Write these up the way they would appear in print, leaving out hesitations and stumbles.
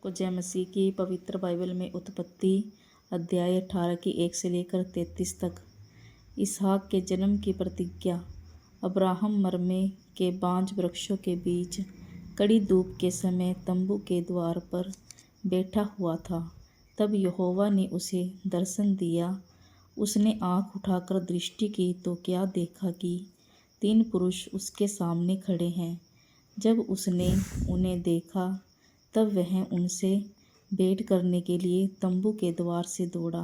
तो जय मसीह की पवित्र बाइबल में उत्पत्ति अध्याय 18 की 1 से लेकर 33 तक इसहाक के जन्म की प्रतिज्ञा। अब्राहम मरमे के बांज वृक्षों के बीच कड़ी धूप के समय तंबू के द्वार पर बैठा हुआ था। तब यहोवा ने उसे दर्शन दिया। उसने आँख उठाकर दृष्टि की तो क्या देखा कि 3 पुरुष उसके सामने खड़े हैं। जब उसने उन्हें देखा तब वह उनसे भेंट करने के लिए तंबू के द्वार से दौड़ा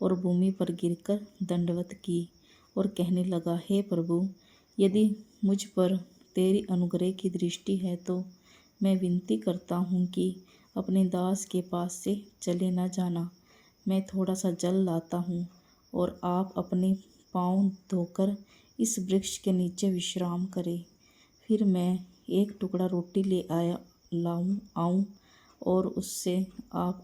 और भूमि पर गिरकर दंडवत की और कहने लगा, हे प्रभु, यदि मुझ पर तेरी अनुग्रह की दृष्टि है तो मैं विनती करता हूँ कि अपने दास के पास से चले न जाना। मैं थोड़ा सा जल लाता हूँ और आप अपने पाँव धोकर इस वृक्ष के नीचे विश्राम करें। फिर मैं एक टुकड़ा रोटी ले आऊँ और उससे आप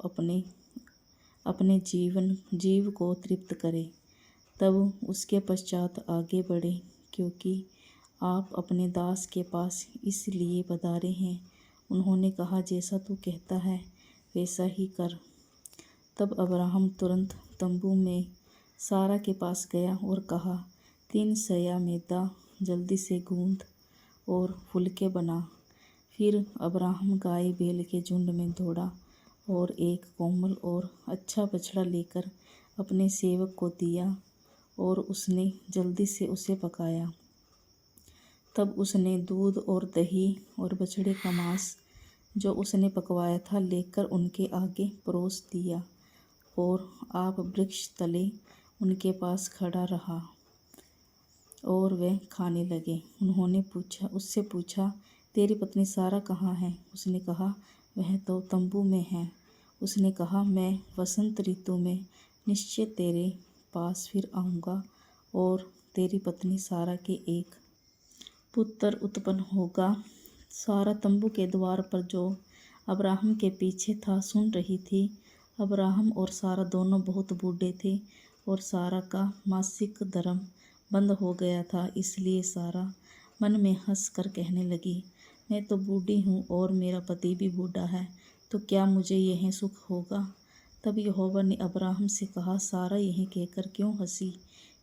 अपने जीव को तृप्त करें। तब उसके पश्चात आगे बढ़े, क्योंकि आप अपने दास के पास इसलिए पधारे हैं। उन्होंने कहा, जैसा तू कहता है वैसा ही कर। तब अब्राहम तुरंत तंबू में सारा के पास गया और कहा, 3 सया मैदा जल्दी से गूँथ और फुलके बना। फिर अब्राहम गाय बैल के झुंड में दौड़ा और एक कोमल और अच्छा बछड़ा लेकर अपने सेवक को दिया और उसने जल्दी से उसे पकाया। तब उसने दूध और दही और बछड़े का मांस जो उसने पकवाया था लेकर उनके आगे परोस दिया और आप वृक्ष तले उनके पास खड़ा रहा और वे खाने लगे। उन्होंने उससे पूछा, तेरी पत्नी सारा कहाँ है? उसने कहा, वह तो तंबू में है। उसने कहा, मैं वसंत ऋतु में निश्चय तेरे पास फिर आऊँगा और तेरी पत्नी सारा के एक पुत्र उत्पन्न होगा। सारा तंबू के द्वार पर जो अब्राहम के पीछे था सुन रही थी। अब्राहम और सारा दोनों बहुत बूढ़े थे और सारा का मासिक धर्म बंद हो गया था। इसलिए सारा मन में हंस कर कहने लगी, मैं तो बूढ़ी हूँ और मेरा पति भी बूढ़ा है, तो क्या मुझे यह सुख होगा? तब यहोवा ने अब्राहम से कहा, सारा यह कहकर क्यों हंसी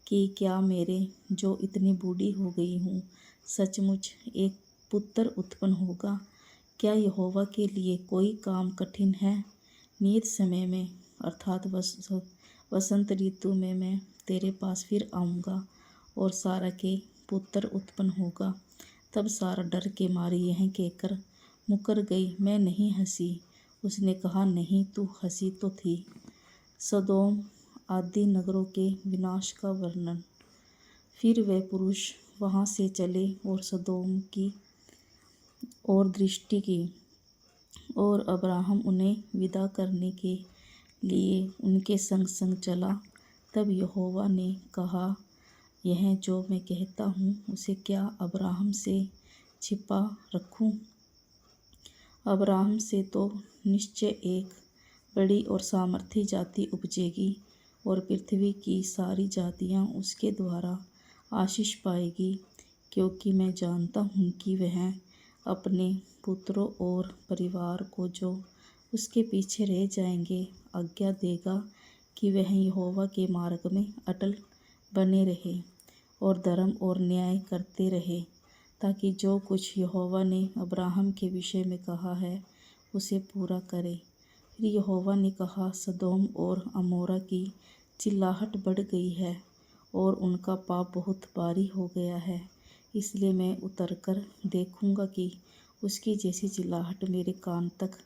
कि क्या मेरे जो इतनी बूढ़ी हो गई हूँ सचमुच एक पुत्र उत्पन्न होगा? क्या यहोवा के लिए कोई काम कठिन है? नियत समय में अर्थात वसंत ऋतु में मैं तेरे पास फिर आऊँगा और सारा के पुत्र उत्पन्न होगा। तब सारा डर के मारे यह कहकर मुकर गई, मैं नहीं हंसी। उसने कहा, नहीं, तू हंसी तो थी। सदोम आदि नगरों के विनाश का वर्णन। फिर वे पुरुष वहाँ से चले और सदोम की ओर दृष्टि की और अब्राहम उन्हें विदा करने के लिए उनके संग संग चला। तब यहोवा ने कहा, यह जो मैं कहता हूँ उसे क्या अब्राहम से छिपा रखूँ? अब्राहम से तो निश्चय एक बड़ी और सामर्थी जाति उपजेगी और पृथ्वी की सारी जातियाँ उसके द्वारा आशीष पाएगी, क्योंकि मैं जानता हूँ कि वह अपने पुत्रों और परिवार को जो उसके पीछे रह जाएंगे आज्ञा देगा कि वह यहोवा के मार्ग में अटल बने रहे और धर्म और न्याय करते रहे, ताकि जो कुछ यहोवा ने अब्राहम के विषय में कहा है उसे पूरा करे। फिर यहोवा ने कहा, सदोम और अमोरा की चिल्लाहट बढ़ गई है और उनका पाप बहुत भारी हो गया है, इसलिए मैं उतरकर देखूँगा कि उसकी जैसी चिल्लाहट मेरे कान तक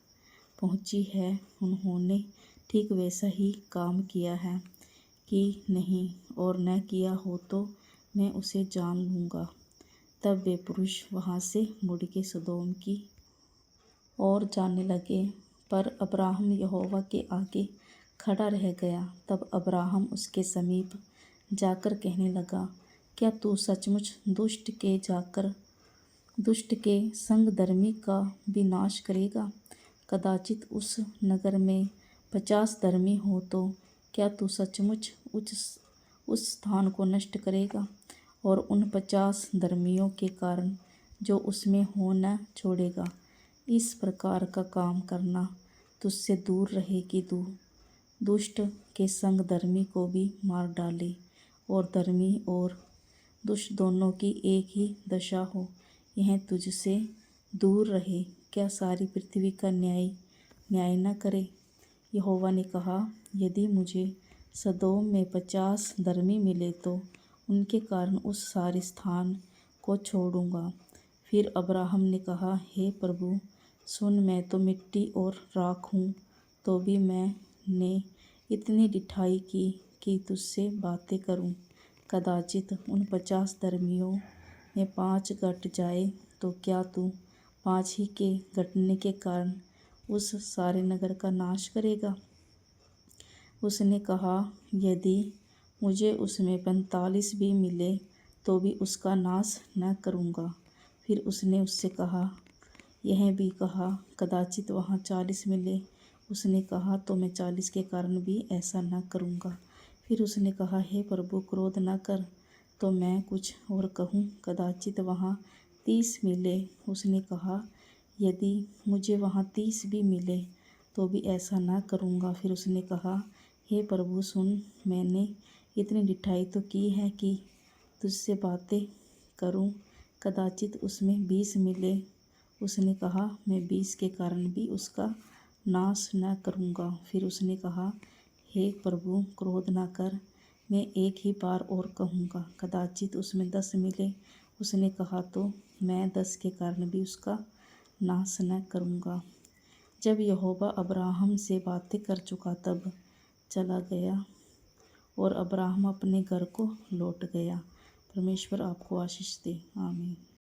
पहुँची है। उन्होंने ठीक वैसा ही काम किया है कि नहीं, और न किया हो तो मैं उसे जान लूँगा। तब वे पुरुष वहाँ से मुड़ के सदोम की ओर जाने लगे, पर अब्राहम यहोवा के आगे खड़ा रह गया। तब अब्राहम उसके समीप जाकर कहने लगा, क्या तू सचमुच दुष्ट के संग धर्मी का विनाश करेगा? कदाचित उस नगर में 50 धर्मी हो तो क्या तू सचमुच उस स्थान को नष्ट करेगा और उन 50 धर्मियों के कारण जो उसमें हो न छोड़ेगा? इस प्रकार का काम करना तुझसे दूर रहे कि तू दुष्ट के संग धर्मी को भी मार डाले और धर्मी और दुष्ट दोनों की एक ही दशा हो। यह तुझसे दूर रहे। क्या सारी पृथ्वी का न्याय न करे? यहोवा ने कहा, यदि मुझे सदोम में 50 धर्मी मिले तो उनके कारण उस सारे स्थान को छोड़ूंगा। फिर अब्राहम ने कहा, हे प्रभु सुन, मैं तो मिट्टी और राख हूँ, तो भी मैंने इतनी ढिठाई की कि तुझसे बातें करूँ। कदाचित उन 50 धर्मियों में 5 घट जाए तो क्या तू 5 ही के घटने के कारण उस सारे नगर का नाश करेगा? उसने कहा, यदि मुझे उसमें 45 भी मिले तो भी उसका नाश न करूँगा। फिर उसने उससे कहा, यह भी कहा, कदाचित वहाँ 40 मिले। उसने कहा, तो मैं 40 के कारण भी ऐसा न करूँगा। फिर उसने कहा, हे प्रभु क्रोध न कर, तो मैं कुछ और कहूँ, कदाचित वहाँ 30 मिले। उसने कहा, यदि मुझे वहाँ 30 भी मिले तो भी ऐसा ना करूँगा। फिर उसने कहा, हे प्रभु सुन, मैंने इतनी ढिठाई तो की है कि तुझसे बातें करूँ, कदाचित उसमें 20 मिले। उसने कहा, मैं 20 के कारण भी उसका नाश न करूँगा। फिर उसने कहा, हे प्रभु क्रोध न कर, मैं एक ही बार और कहूँगा, कदाचित उसमें 10 मिले। उसने कहा, तो मैं 10 के कारण भी उसका नाश न करूँगा। जब यहोवा अब्राहम से बातें कर चुका तब चला गया और अब्राहम अपने घर को लौट गया। परमेश्वर आपको आशीष दे। आमीन।